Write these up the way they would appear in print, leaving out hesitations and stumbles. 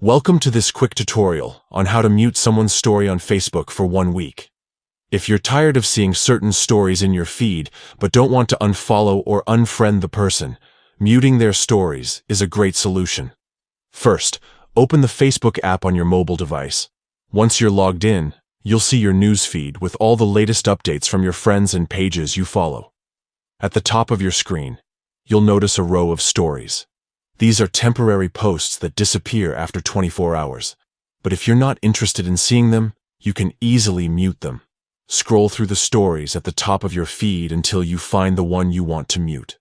Welcome to this quick tutorial on how to mute someone's story on Facebook for 1 week. If you're tired of seeing certain stories in your feed but don't want to unfollow or unfriend the person, muting their stories is a great solution. First, open the Facebook app on your mobile device. Once you're logged in, you'll see your news feed with all the latest updates from your friends and pages you follow. At the top of your screen, you'll notice a row of stories. These are temporary posts that disappear after 24 hours. But if you're not interested in seeing them, you can easily mute them. Scroll through the stories at the top of your feed until you find the one you want to mute.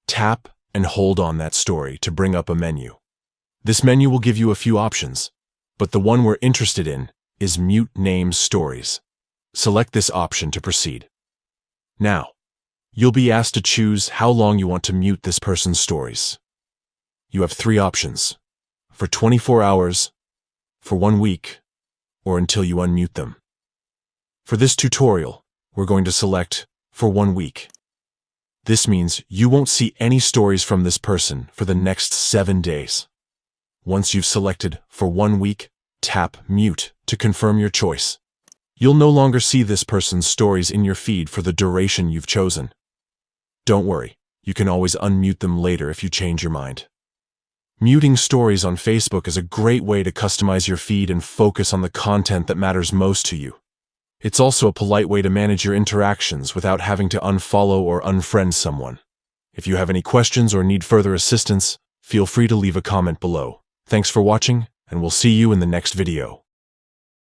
Tap and hold on that story to bring up a menu. This menu will give you a few options, but the one we're interested in is Mute Named Stories. Select this option to proceed. Now, you'll be asked to choose how long you want to mute this person's stories. You have 3 options: for 24 hours, for 1 week, or until you unmute them. For this tutorial, we're going to select for 1 week. This means you won't see any stories from this person for the next 7 days. Once you've selected for 1 week, tap Mute to confirm your choice. You'll no longer see this person's stories in your feed for the duration you've chosen. Don't worry, you can always unmute them later if you change your mind. Muting stories on Facebook is a great way to customize your feed and focus on the content that matters most to you. It's also a polite way to manage your interactions without having to unfollow or unfriend someone. If you have any questions or need further assistance, feel free to leave a comment below. Thanks for watching, and we'll see you in the next video.